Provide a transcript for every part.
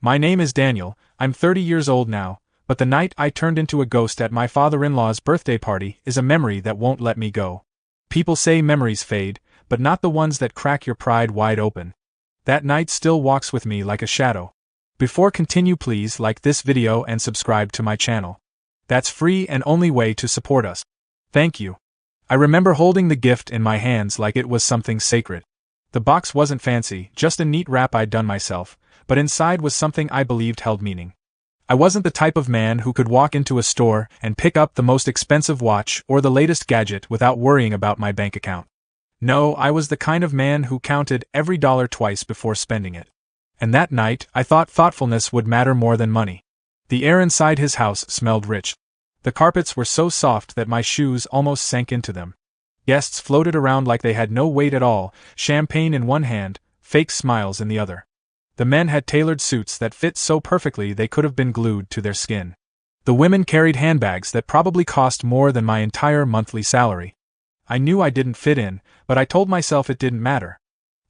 My name is Daniel, I'm 30 years old now, but the night I turned into a ghost at my father-in-law's birthday party is a memory that won't let me go. People say memories fade, but not the ones that crack your pride wide open. That night still walks with me like a shadow. Before continue, please like this video and subscribe to my channel. That's free and only way to support us. Thank you. I remember holding the gift in my hands like it was something sacred. The box wasn't fancy, just a neat wrap I'd done myself, but inside was something I believed held meaning. I wasn't the type of man who could walk into a store and pick up the most expensive watch or the latest gadget without worrying about my bank account. No, I was the kind of man who counted every dollar twice before spending it. And that night, I thought thoughtfulness would matter more than money. The air inside his house smelled rich. The carpets were so soft that my shoes almost sank into them. Guests floated around like they had no weight at all, champagne in one hand, fake smiles in the other. The men had tailored suits that fit so perfectly they could have been glued to their skin. The women carried handbags that probably cost more than my entire monthly salary. I knew I didn't fit in, but I told myself it didn't matter.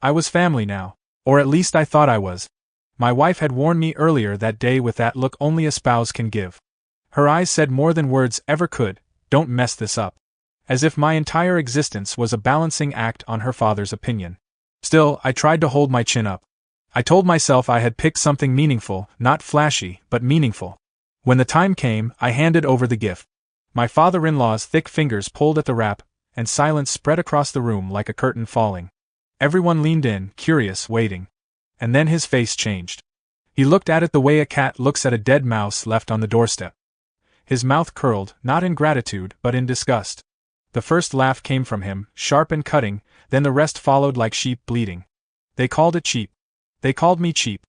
I was family now, or at least I thought I was. My wife had warned me earlier that day with that look only a spouse can give. Her eyes said more than words ever could, "Don't mess this up." As if my entire existence was a balancing act on her father's opinion. Still, I tried to hold my chin up. I told myself I had picked something meaningful, not flashy, but meaningful. When the time came, I handed over the gift. My father-in-law's thick fingers pulled at the wrap, and silence spread across the room like a curtain falling. Everyone leaned in, curious, waiting. And then his face changed. He looked at it the way a cat looks at a dead mouse left on the doorstep. His mouth curled, not in gratitude, but in disgust. The first laugh came from him, sharp and cutting, then the rest followed like sheep bleating. They called it cheap. They called me cheap.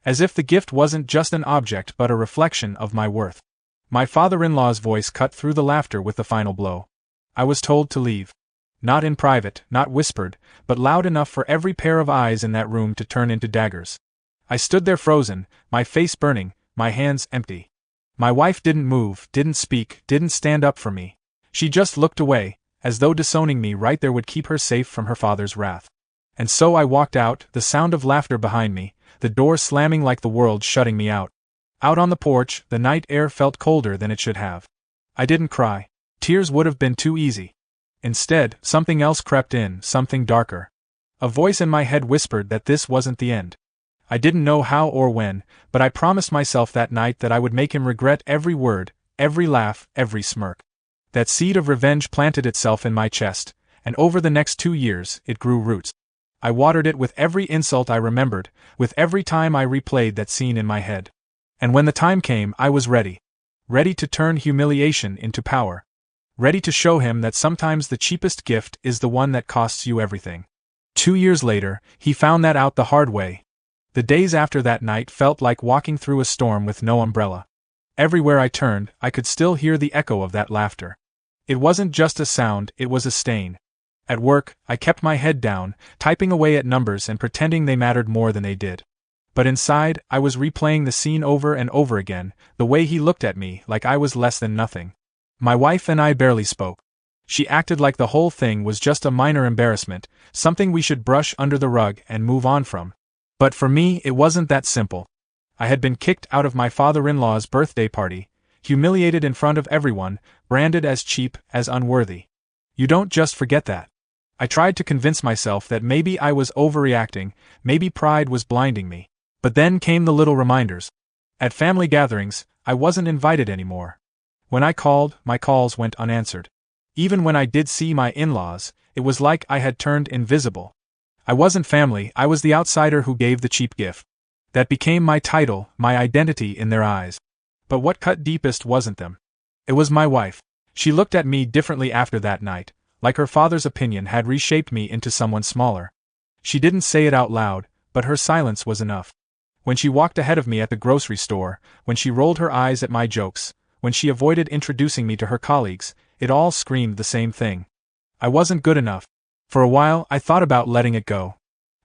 As if the gift wasn't just an object but a reflection of my worth. My father-in-law's voice cut through the laughter with the final blow. I was told to leave. Not in private, not whispered, but loud enough for every pair of eyes in that room to turn into daggers. I stood there frozen, my face burning, my hands empty. My wife didn't move, didn't speak, didn't stand up for me. She just looked away, as though disowning me right there would keep her safe from her father's wrath. And so I walked out, the sound of laughter behind me, the door slamming like the world shutting me out. Out on the porch, the night air felt colder than it should have. I didn't cry. Tears would have been too easy. Instead, something else crept in, something darker. A voice in my head whispered that this wasn't the end. I didn't know how or when, but I promised myself that night that I would make him regret every word, every laugh, every smirk. That seed of revenge planted itself in my chest, and over the next 2 years, it grew roots. I watered it with every insult I remembered, with every time I replayed that scene in my head. And when the time came, I was ready. Ready to turn humiliation into power. Ready to show him that sometimes the cheapest gift is the one that costs you everything. 2 years later, he found that out the hard way. The days after that night felt like walking through a storm with no umbrella. Everywhere I turned, I could still hear the echo of that laughter. It wasn't just a sound, it was a stain. At work, I kept my head down, typing away at numbers and pretending they mattered more than they did. But inside, I was replaying the scene over and over again, the way he looked at me like I was less than nothing. My wife and I barely spoke. She acted like the whole thing was just a minor embarrassment, something we should brush under the rug and move on from. But for me, it wasn't that simple. I had been kicked out of my father-in-law's birthday party, humiliated in front of everyone, branded as cheap, as unworthy. You don't just forget that. I tried to convince myself that maybe I was overreacting, maybe pride was blinding me. But then came the little reminders. At family gatherings, I wasn't invited anymore. When I called, my calls went unanswered. Even when I did see my in-laws, it was like I had turned invisible. I wasn't family, I was the outsider who gave the cheap gift. That became my title, my identity in their eyes. But what cut deepest wasn't them. It was my wife. She looked at me differently after that night, like her father's opinion had reshaped me into someone smaller. She didn't say it out loud, but her silence was enough. When she walked ahead of me at the grocery store, when she rolled her eyes at my jokes, when she avoided introducing me to her colleagues, it all screamed the same thing. I wasn't good enough. For a while, I thought about letting it go.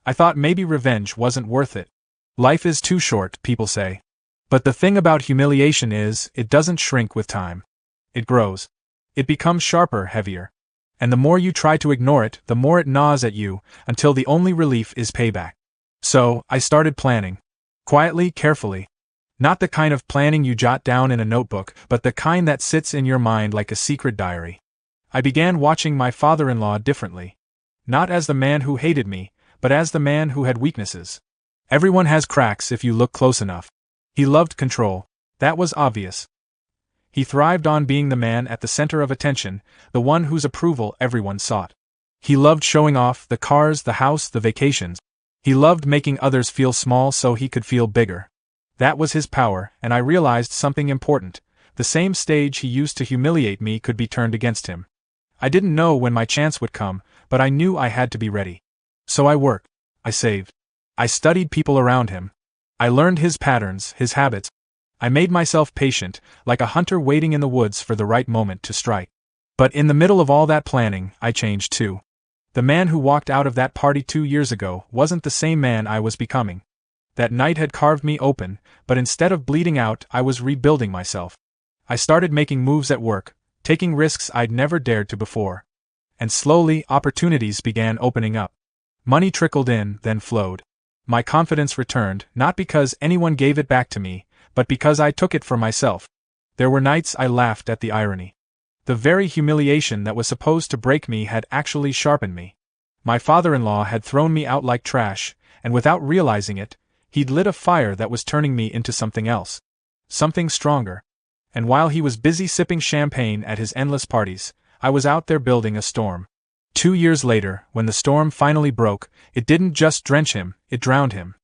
I thought maybe revenge wasn't worth it. Life is too short, people say. But the thing about humiliation is, it doesn't shrink with time. It grows. It becomes sharper, heavier. And the more you try to ignore it, the more it gnaws at you, until the only relief is payback. So, I started planning. Quietly, carefully. Not the kind of planning you jot down in a notebook, but the kind that sits in your mind like a secret diary. I began watching my father-in-law differently. Not as the man who hated me, but as the man who had weaknesses. Everyone has cracks if you look close enough. He loved control. That was obvious. He thrived on being the man at the center of attention, the one whose approval everyone sought. He loved showing off the cars, the house, the vacations. He loved making others feel small so he could feel bigger. That was his power, and I realized something important. The same stage he used to humiliate me could be turned against him. I didn't know when my chance would come, but I knew I had to be ready. So I worked. I saved. I studied people around him. I learned his patterns, his habits. I made myself patient, like a hunter waiting in the woods for the right moment to strike. But in the middle of all that planning, I changed too. The man who walked out of that party 2 years ago wasn't the same man I was becoming. That night had carved me open, but instead of bleeding out, I was rebuilding myself. I started making moves at work, taking risks I'd never dared to before. And slowly, opportunities began opening up. Money trickled in, then flowed. My confidence returned, not because anyone gave it back to me, but because I took it for myself. There were nights I laughed at the irony. The very humiliation that was supposed to break me had actually sharpened me. My father-in-law had thrown me out like trash, and without realizing it, he'd lit a fire that was turning me into something else. Something stronger. And while he was busy sipping champagne at his endless parties, I was out there building a storm. 2 years later, when the storm finally broke, it didn't just drench him, it drowned him.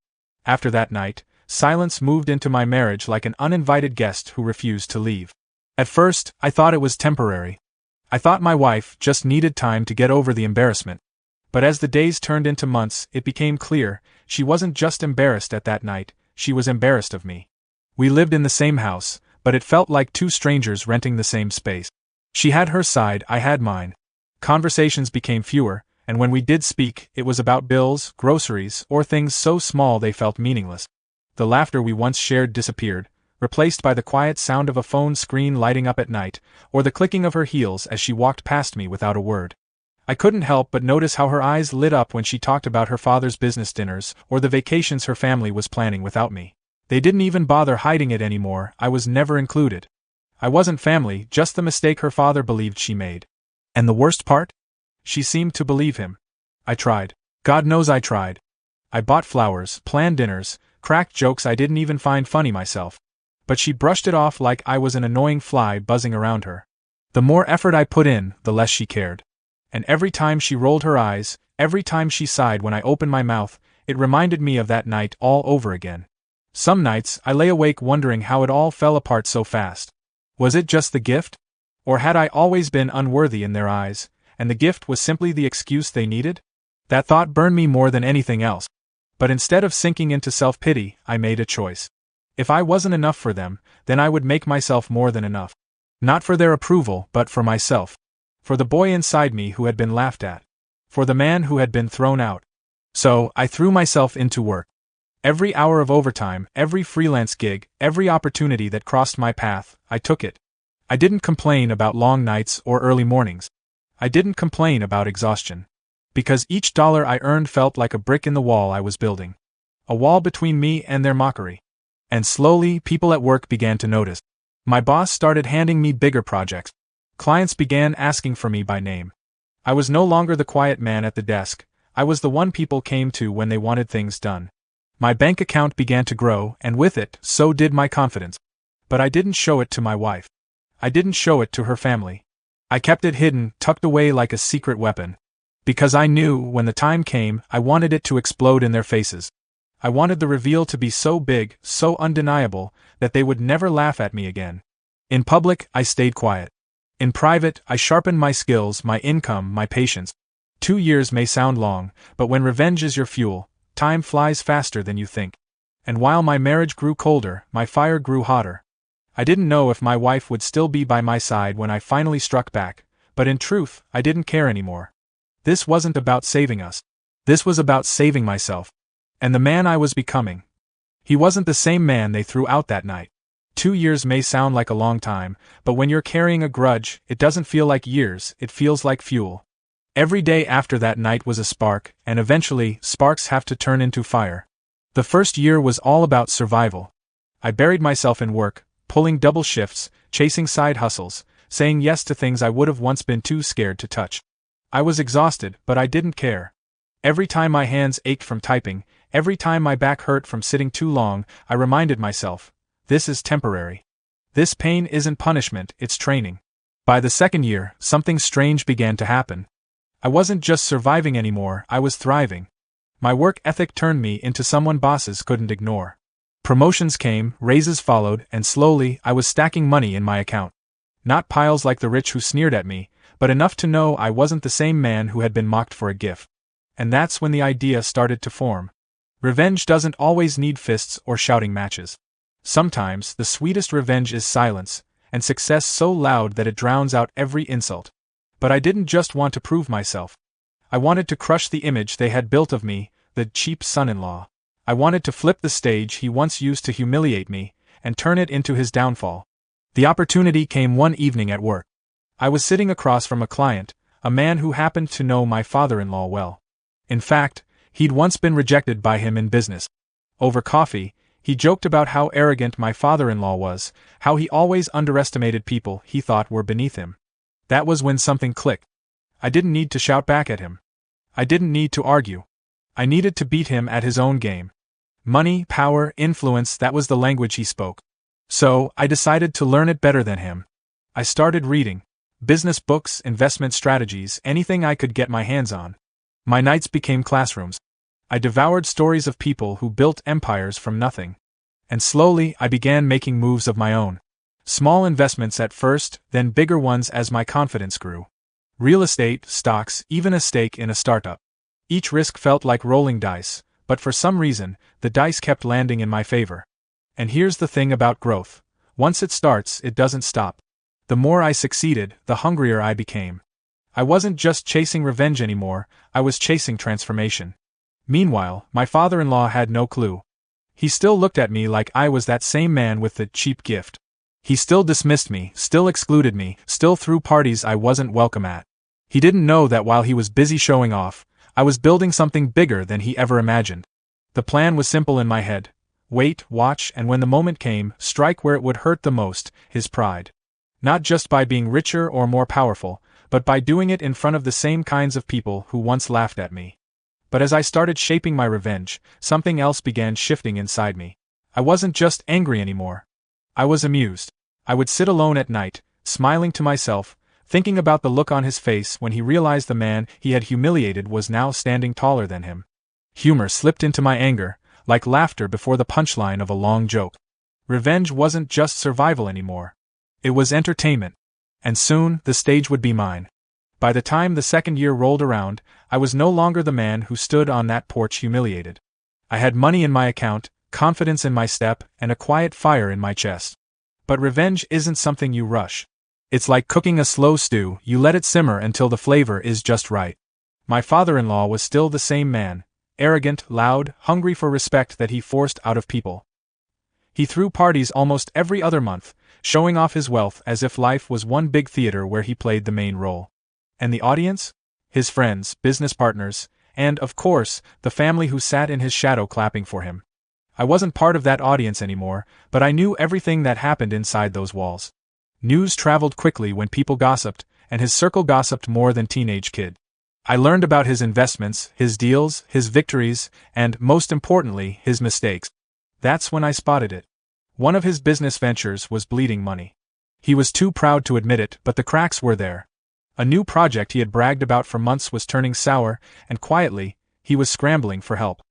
After that night, silence moved into my marriage like an uninvited guest who refused to leave. At first, I thought it was temporary. I thought my wife just needed time to get over the embarrassment. But as the days turned into months, it became clear, she wasn't just embarrassed at that night, she was embarrassed of me. We lived in the same house, but it felt like two strangers renting the same space. She had her side, I had mine. Conversations became fewer, and when we did speak, it was about bills, groceries, or things so small they felt meaningless. The laughter we once shared disappeared, replaced by the quiet sound of a phone screen lighting up at night, or the clicking of her heels as she walked past me without a word. I couldn't help but notice how her eyes lit up when she talked about her father's business dinners, or the vacations her family was planning without me. They didn't even bother hiding it anymore, I was never included. I wasn't family, just the mistake her father believed she made. And the worst part? She seemed to believe him. I tried. God knows I tried. I bought flowers, planned dinners, cracked jokes I didn't even find funny myself. But she brushed it off like I was an annoying fly buzzing around her. The more effort I put in, the less she cared. And every time she rolled her eyes, every time she sighed when I opened my mouth, it reminded me of that night all over again. Some nights, I lay awake wondering how it all fell apart so fast. Was it just the gift? Or had I always been unworthy in their eyes, and the gift was simply the excuse they needed? That thought burned me more than anything else. But instead of sinking into self-pity, I made a choice. If I wasn't enough for them, then I would make myself more than enough. Not for their approval, but for myself. For the boy inside me who had been laughed at. For the man who had been thrown out. So, I threw myself into work. Every hour of overtime, every freelance gig, every opportunity that crossed my path, I took it. I didn't complain about long nights or early mornings. I didn't complain about exhaustion. Because each dollar I earned felt like a brick in the wall I was building. A wall between me and their mockery. And slowly, people at work began to notice. My boss started handing me bigger projects. Clients began asking for me by name. I was no longer the quiet man at the desk, I was the one people came to when they wanted things done. My bank account began to grow, and with it, so did my confidence. But I didn't show it to my wife. I didn't show it to her family. I kept it hidden, tucked away like a secret weapon. Because I knew, when the time came, I wanted it to explode in their faces. I wanted the reveal to be so big, so undeniable, that they would never laugh at me again. In public, I stayed quiet. In private, I sharpened my skills, my income, my patience. 2 years may sound long, but when revenge is your fuel, time flies faster than you think. And while my marriage grew colder, my fire grew hotter. I didn't know if my wife would still be by my side when I finally struck back, but in truth, I didn't care anymore. This wasn't about saving us. This was about saving myself. And the man I was becoming. He wasn't the same man they threw out that night. 2 years may sound like a long time, but when you're carrying a grudge, it doesn't feel like years, it feels like fuel. Every day after that night was a spark, and eventually, sparks have to turn into fire. The first year was all about survival. I buried myself in work, pulling double shifts, chasing side hustles, saying yes to things I would have once been too scared to touch. I was exhausted, but I didn't care. Every time my hands ached from typing, every time my back hurt from sitting too long, I reminded myself, this is temporary. This pain isn't punishment, it's training. By the second year, something strange began to happen. I wasn't just surviving anymore, I was thriving. My work ethic turned me into someone bosses couldn't ignore. Promotions came, raises followed, and slowly, I was stacking money in my account. Not piles like the rich who sneered at me, but enough to know I wasn't the same man who had been mocked for a gift. And that's when the idea started to form. Revenge doesn't always need fists or shouting matches. Sometimes, the sweetest revenge is silence, and success so loud that it drowns out every insult. But I didn't just want to prove myself. I wanted to crush the image they had built of me, the cheap son-in-law. I wanted to flip the stage he once used to humiliate me, and turn it into his downfall. The opportunity came one evening at work. I was sitting across from a client, a man who happened to know my father-in-law well. In fact, he'd once been rejected by him in business. Over coffee, he joked about how arrogant my father-in-law was, how he always underestimated people he thought were beneath him. That was when something clicked. I didn't need to shout back at him. I didn't need to argue. I needed to beat him at his own game. Money, power, influence, that was the language he spoke. So, I decided to learn it better than him. I started reading. Business books, investment strategies, anything I could get my hands on. My nights became classrooms. I devoured stories of people who built empires from nothing. And slowly, I began making moves of my own. Small investments at first, then bigger ones as my confidence grew. Real estate, stocks, even a stake in a startup. Each risk felt like rolling dice, but for some reason, the dice kept landing in my favor. And here's the thing about growth. Once it starts, it doesn't stop. The more I succeeded, the hungrier I became. I wasn't just chasing revenge anymore, I was chasing transformation. Meanwhile, my father-in-law had no clue. He still looked at me like I was that same man with the cheap gift. He still dismissed me, still excluded me, still threw parties I wasn't welcome at. He didn't know that while he was busy showing off, I was building something bigger than he ever imagined. The plan was simple in my head. Wait, watch, and when the moment came, strike where it would hurt the most, his pride. Not just by being richer or more powerful, but by doing it in front of the same kinds of people who once laughed at me. But as I started shaping my revenge, something else began shifting inside me. I wasn't just angry anymore. I was amused. I would sit alone at night, smiling to myself, thinking about the look on his face when he realized the man he had humiliated was now standing taller than him. Humor slipped into my anger, like laughter before the punchline of a long joke. Revenge wasn't just survival anymore. It was entertainment. And soon, the stage would be mine. By the time the second year rolled around, I was no longer the man who stood on that porch humiliated. I had money in my account, confidence in my step, and a quiet fire in my chest. But revenge isn't something you rush. It's like cooking a slow stew, you let it simmer until the flavor is just right. My father-in-law was still the same man, arrogant, loud, hungry for respect that he forced out of people. He threw parties almost every other month, showing off his wealth as if life was one big theater where he played the main role. And the audience? His friends, business partners, and, of course, the family who sat in his shadow clapping for him. I wasn't part of that audience anymore, but I knew everything that happened inside those walls. News traveled quickly when people gossiped, and his circle gossiped more than teenage kid. I learned about his investments, his deals, his victories, and, most importantly, his mistakes. That's when I spotted it. One of his business ventures was bleeding money. He was too proud to admit it, but the cracks were there. A new project he had bragged about for months was turning sour, and quietly, he was scrambling for help.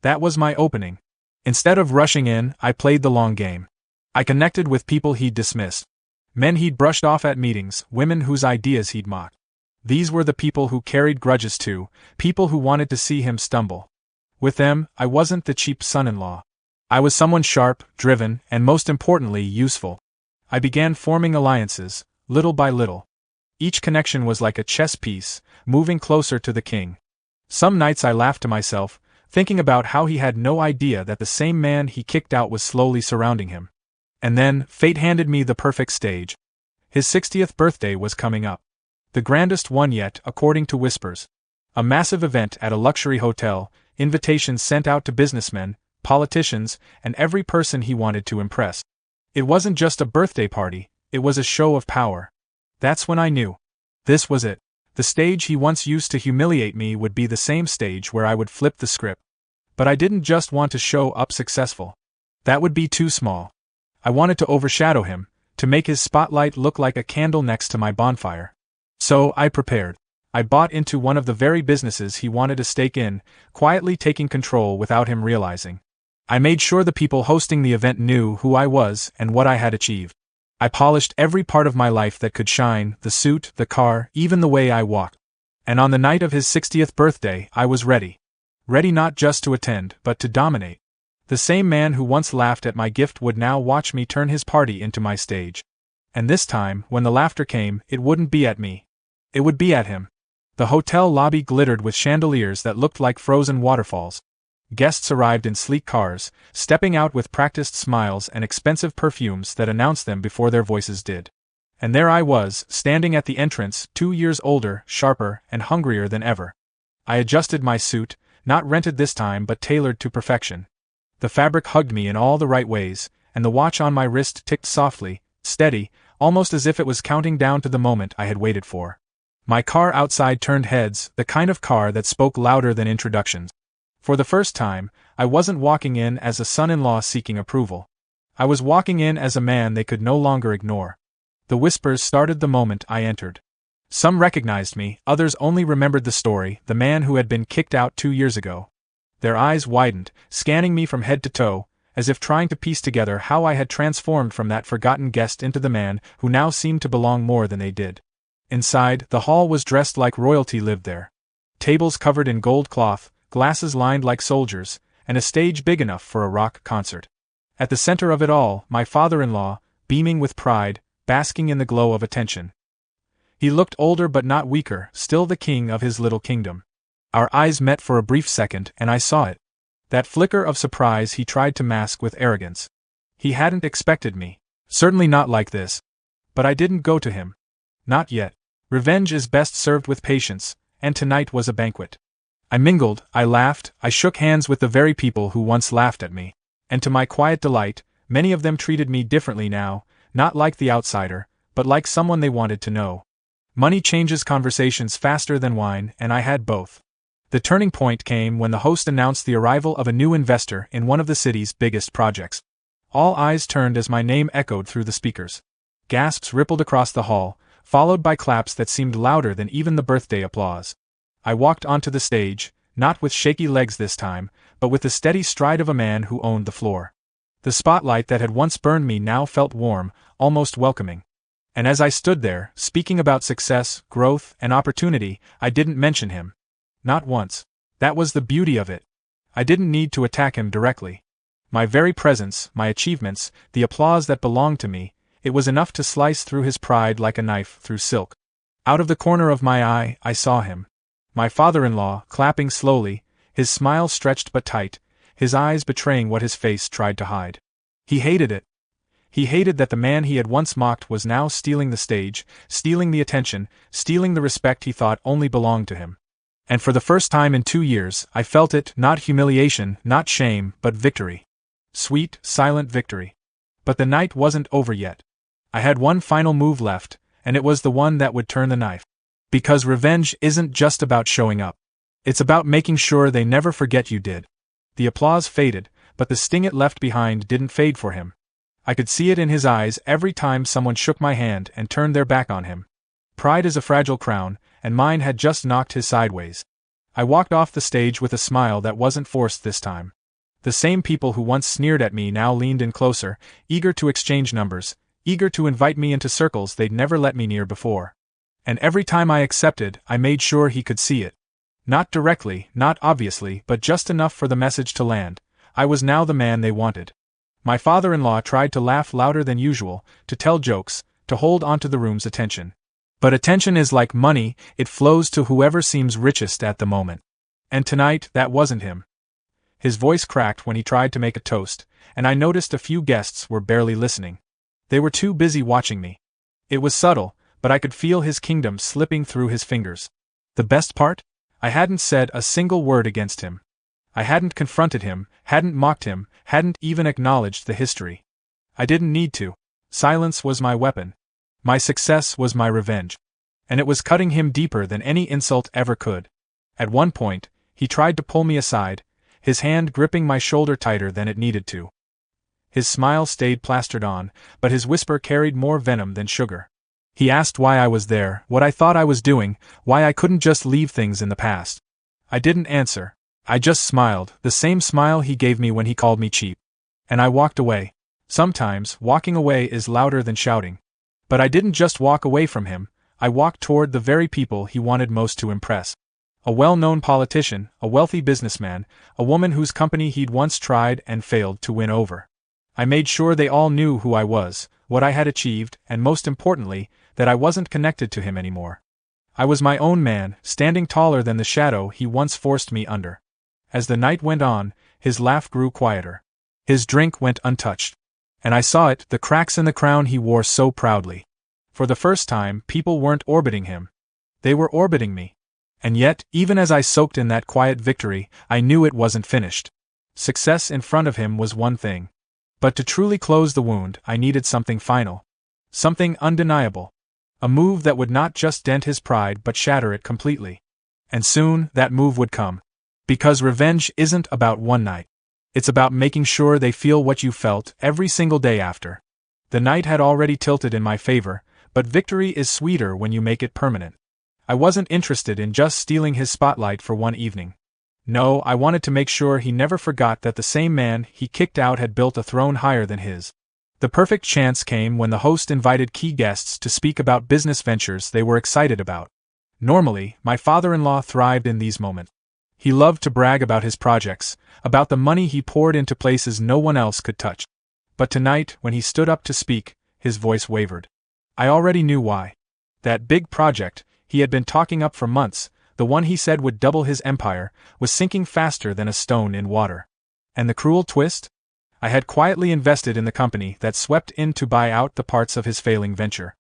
That was my opening. Instead of rushing in, I played the long game. I connected with people he'd dismissed. Men he'd brushed off at meetings, women whose ideas he'd mocked. These were the people who carried grudges too, people who wanted to see him stumble. With them, I wasn't the cheap son-in-law. I was someone sharp, driven, and most importantly, useful. I began forming alliances, little by little. Each connection was like a chess piece, moving closer to the king. Some nights I laughed to myself, thinking about how he had no idea that the same man he kicked out was slowly surrounding him. And then, fate handed me the perfect stage. His 60th birthday was coming up. The grandest one yet, according to whispers. A massive event at a luxury hotel, invitations sent out to businessmen, politicians, and every person he wanted to impress. It wasn't just a birthday party, it was a show of power. That's when I knew. This was it. The stage he once used to humiliate me would be the same stage where I would flip the script. But I didn't just want to show up successful. That would be too small. I wanted to overshadow him, to make his spotlight look like a candle next to my bonfire. So I prepared. I bought into one of the very businesses he wanted a stake in, quietly taking control without him realizing. I made sure the people hosting the event knew who I was and what I had achieved. I polished every part of my life that could shine, the suit, the car, even the way I walked. And on the night of his 60th birthday, I was ready. Ready not just to attend, but to dominate. The same man who once laughed at my gift would now watch me turn his party into my stage. And this time, when the laughter came, it wouldn't be at me. It would be at him. The hotel lobby glittered with chandeliers that looked like frozen waterfalls. Guests arrived in sleek cars, stepping out with practiced smiles and expensive perfumes that announced them before their voices did. And there I was, standing at the entrance, 2 years older, sharper, and hungrier than ever. I adjusted my suit, not rented this time but tailored to perfection. The fabric hugged me in all the right ways, and the watch on my wrist ticked softly, steady, almost as if it was counting down to the moment I had waited for. My car outside turned heads, the kind of car that spoke louder than introductions. For the first time, I wasn't walking in as a son-in-law seeking approval. I was walking in as a man they could no longer ignore. The whispers started the moment I entered. Some recognized me, others only remembered the story, the man who had been kicked out 2 years ago. Their eyes widened, scanning me from head to toe, as if trying to piece together how I had transformed from that forgotten guest into the man who now seemed to belong more than they did. Inside, the hall was dressed like royalty lived there. Tables covered in gold cloth, glasses lined like soldiers, and a stage big enough for a rock concert. At the center of it all, my father-in-law, beaming with pride, basking in the glow of attention. He looked older but not weaker, still the king of his little kingdom. Our eyes met for a brief second and I saw it. That flicker of surprise he tried to mask with arrogance. He hadn't expected me. Certainly not like this. But I didn't go to him. Not yet. Revenge is best served with patience, and tonight was a banquet. I mingled, I laughed, I shook hands with the very people who once laughed at me. And to my quiet delight, many of them treated me differently now, not like the outsider, but like someone they wanted to know. Money changes conversations faster than wine, and I had both. The turning point came when the host announced the arrival of a new investor in one of the city's biggest projects. All eyes turned as my name echoed through the speakers. Gasps rippled across the hall, followed by claps that seemed louder than even the birthday applause. I walked onto the stage, not with shaky legs this time, but with the steady stride of a man who owned the floor. The spotlight that had once burned me now felt warm, almost welcoming. And as I stood there, speaking about success, growth, and opportunity, I didn't mention him. Not once. That was the beauty of it. I didn't need to attack him directly. My very presence, my achievements, the applause that belonged to me, it was enough to slice through his pride like a knife through silk. Out of the corner of my eye, I saw him. My father-in-law, clapping slowly, his smile stretched but tight, his eyes betraying what his face tried to hide. He hated it. He hated that the man he had once mocked was now stealing the stage, stealing the attention, stealing the respect he thought only belonged to him. And for the first time in 2 years, I felt it, not humiliation, not shame, but victory. Sweet, silent victory. But the night wasn't over yet. I had one final move left, and it was the one that would turn the knife. Because revenge isn't just about showing up. It's about making sure they never forget you did. The applause faded, but the sting it left behind didn't fade for him. I could see it in his eyes every time someone shook my hand and turned their back on him. Pride is a fragile crown, and mine had just knocked his sideways. I walked off the stage with a smile that wasn't forced this time. The same people who once sneered at me now leaned in closer, eager to exchange numbers, eager to invite me into circles they'd never let me near before. And every time I accepted, I made sure he could see it. Not directly, not obviously, but just enough for the message to land. I was now the man they wanted. My father-in-law tried to laugh louder than usual, to tell jokes, to hold onto the room's attention. But attention is like money, it flows to whoever seems richest at the moment. And tonight, that wasn't him. His voice cracked when he tried to make a toast, and I noticed a few guests were barely listening. They were too busy watching me. It was subtle, but I could feel his kingdom slipping through his fingers. The best part? I hadn't said a single word against him. I hadn't confronted him, hadn't mocked him, hadn't even acknowledged the history. I didn't need to. Silence was my weapon. My success was my revenge. And it was cutting him deeper than any insult ever could. At one point, he tried to pull me aside, his hand gripping my shoulder tighter than it needed to. His smile stayed plastered on, but his whisper carried more venom than sugar. He asked why I was there, what I thought I was doing, why I couldn't just leave things in the past. I didn't answer. I just smiled, the same smile he gave me when he called me cheap. And I walked away. Sometimes, walking away is louder than shouting. But I didn't just walk away from him, I walked toward the very people he wanted most to impress. A well-known politician, a wealthy businessman, a woman whose company he'd once tried and failed to win over. I made sure they all knew who I was, what I had achieved, and most importantly, that I wasn't connected to him anymore. I was my own man, standing taller than the shadow he once forced me under. As the night went on, his laugh grew quieter. His drink went untouched. And I saw it, the cracks in the crown he wore so proudly. For the first time, people weren't orbiting him. They were orbiting me. And yet, even as I soaked in that quiet victory, I knew it wasn't finished. Success in front of him was one thing. But to truly close the wound, I needed something final. Something undeniable. A move that would not just dent his pride but shatter it completely. And soon, that move would come. Because revenge isn't about one night. It's about making sure they feel what you felt every single day after. The night had already tilted in my favor, but victory is sweeter when you make it permanent. I wasn't interested in just stealing his spotlight for one evening. No, I wanted to make sure he never forgot that the same man he kicked out had built a throne higher than his. The perfect chance came when the host invited key guests to speak about business ventures they were excited about. Normally, my father-in-law thrived in these moments. He loved to brag about his projects, about the money he poured into places no one else could touch. But tonight, when he stood up to speak, his voice wavered. I already knew why. That big project he had been talking up for months, the one he said would double his empire, was sinking faster than a stone in water. And the cruel twist? I had quietly invested in the company that swept in to buy out the parts of his failing venture.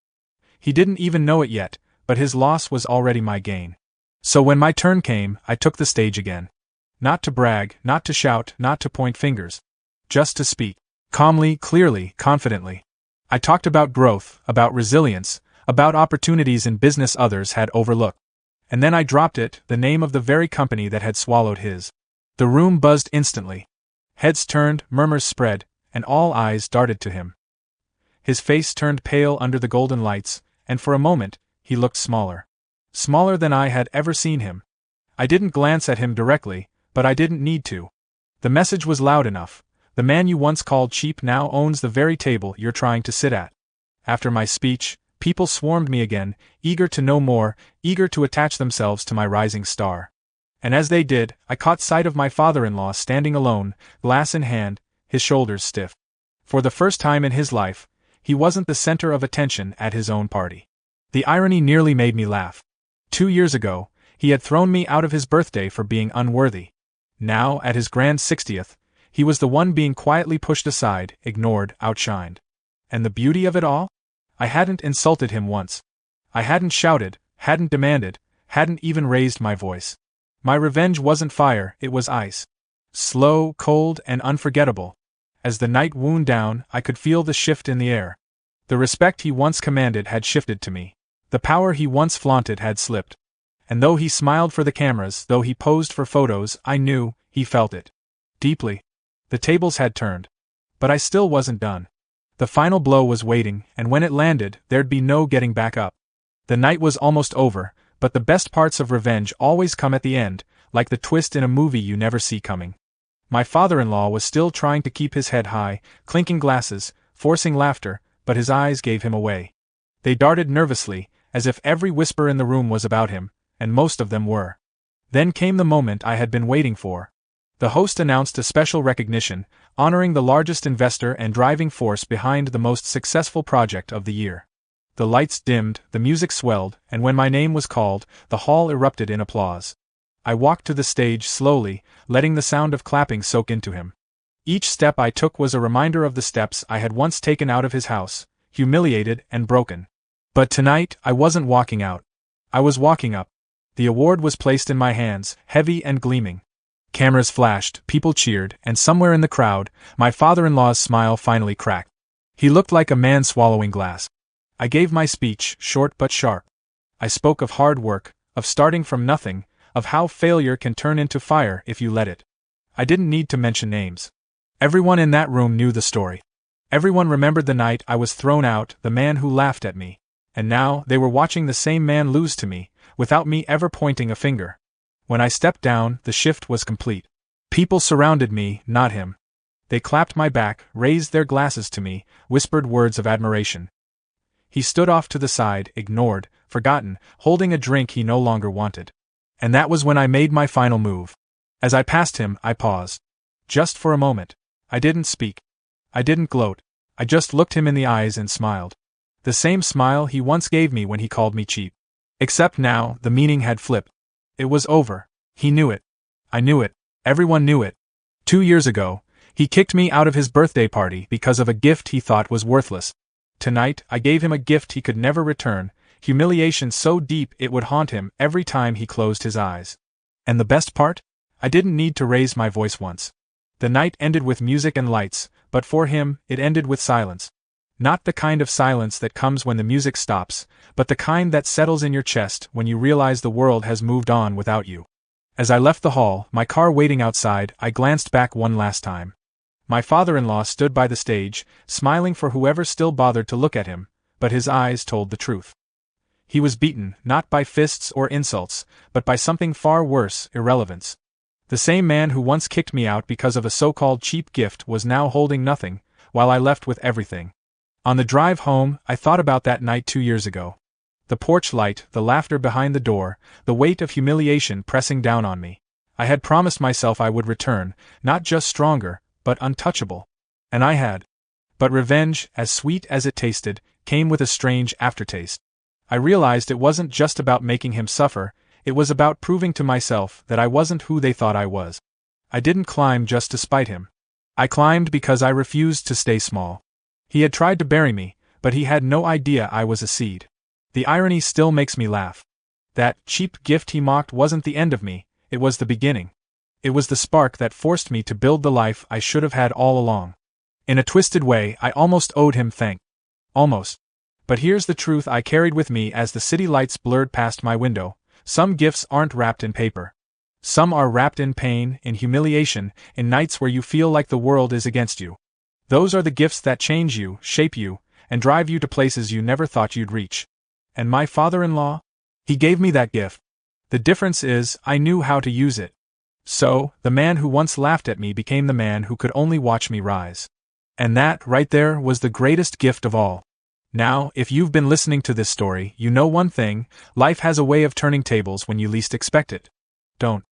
He didn't even know it yet, but his loss was already my gain. So when my turn came, I took the stage again. Not to brag, not to shout, not to point fingers. Just to speak. Calmly, clearly, confidently. I talked about growth, about resilience, about opportunities in business others had overlooked. And then I dropped it, the name of the very company that had swallowed his. The room buzzed instantly. Heads turned, murmurs spread, and all eyes darted to him. His face turned pale under the golden lights, and for a moment, he looked smaller. Smaller than I had ever seen him. I didn't glance at him directly, but I didn't need to. The message was loud enough. The man you once called cheap now owns the very table you're trying to sit at. After my speech, people swarmed me again, eager to know more, eager to attach themselves to my rising star. And as they did, I caught sight of my father-in-law standing alone, glass in hand, his shoulders stiff. For the first time in his life, he wasn't the center of attention at his own party. The irony nearly made me laugh. 2 years ago, he had thrown me out of his birthday for being unworthy. Now, at his grand 60th, he was the one being quietly pushed aside, ignored, outshined. And the beauty of it all? I hadn't insulted him once. I hadn't shouted, hadn't demanded, hadn't even raised my voice. My revenge wasn't fire, it was ice. Slow, cold, and unforgettable. As the night wound down, I could feel the shift in the air. The respect he once commanded had shifted to me. The power he once flaunted had slipped. And though he smiled for the cameras, though he posed for photos, I knew he felt it. Deeply. The tables had turned. But I still wasn't done. The final blow was waiting, and when it landed, there'd be no getting back up. The night was almost over, but the best parts of revenge always come at the end, like the twist in a movie you never see coming. My father-in-law was still trying to keep his head high, clinking glasses, forcing laughter, but his eyes gave him away. They darted nervously, as if every whisper in the room was about him, and most of them were. Then came the moment I had been waiting for. The host announced a special recognition, honoring the largest investor and driving force behind the most successful project of the year. The lights dimmed, the music swelled, and when my name was called, the hall erupted in applause. I walked to the stage slowly, letting the sound of clapping soak into him. Each step I took was a reminder of the steps I had once taken out of his house, humiliated and broken. But tonight, I wasn't walking out. I was walking up. The award was placed in my hands, heavy and gleaming. Cameras flashed, people cheered, and somewhere in the crowd, my father-in-law's smile finally cracked. He looked like a man swallowing glass. I gave my speech, short but sharp. I spoke of hard work, of starting from nothing, of how failure can turn into fire if you let it. I didn't need to mention names. Everyone in that room knew the story. Everyone remembered the night I was thrown out, the man who laughed at me. And now they were watching the same man lose to me, without me ever pointing a finger. When I stepped down, the shift was complete. People surrounded me, not him. They clapped my back, raised their glasses to me, whispered words of admiration. He stood off to the side, ignored, forgotten, holding a drink he no longer wanted. And that was when I made my final move. As I passed him, I paused. Just for a moment. I didn't speak. I didn't gloat. I just looked him in the eyes and smiled. The same smile he once gave me when he called me cheap. Except now, the meaning had flipped. It was over. He knew it. I knew it. Everyone knew it. 2 years ago, he kicked me out of his birthday party because of a gift he thought was worthless. Tonight, I gave him a gift he could never return, humiliation so deep it would haunt him every time he closed his eyes. And the best part? I didn't need to raise my voice once. The night ended with music and lights, but for him, it ended with silence. Not the kind of silence that comes when the music stops, but the kind that settles in your chest when you realize the world has moved on without you. As I left the hall, my car waiting outside, I glanced back one last time. My father-in-law stood by the stage, smiling for whoever still bothered to look at him, but his eyes told the truth. He was beaten, not by fists or insults, but by something far worse, irrelevance. The same man who once kicked me out because of a so-called cheap gift was now holding nothing, while I left with everything. On the drive home, I thought about that night 2 years ago. The porch light, the laughter behind the door, the weight of humiliation pressing down on me. I had promised myself I would return, not just stronger, but untouchable. And I had. But revenge, as sweet as it tasted, came with a strange aftertaste. I realized it wasn't just about making him suffer, it was about proving to myself that I wasn't who they thought I was. I didn't climb just to spite him. I climbed because I refused to stay small. He had tried to bury me, but he had no idea I was a seed. The irony still makes me laugh. That cheap gift he mocked wasn't the end of me, it was the beginning. It was the spark that forced me to build the life I should have had all along. In a twisted way, I almost owed him thanks. Almost. But here's the truth I carried with me as the city lights blurred past my window. Some gifts aren't wrapped in paper. Some are wrapped in pain, in humiliation, in nights where you feel like the world is against you. Those are the gifts that change you, shape you, and drive you to places you never thought you'd reach. And my father-in-law? He gave me that gift. The difference is, I knew how to use it. So, the man who once laughed at me became the man who could only watch me rise. And that, right there, was the greatest gift of all. Now, if you've been listening to this story, you know one thing: life has a way of turning tables when you least expect it. Don't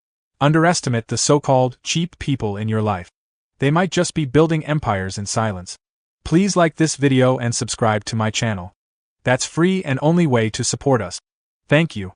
underestimate the so-called cheap people in your life. They might just be building empires in silence. Please like this video and subscribe to my channel. That's free and only way to support us. Thank you.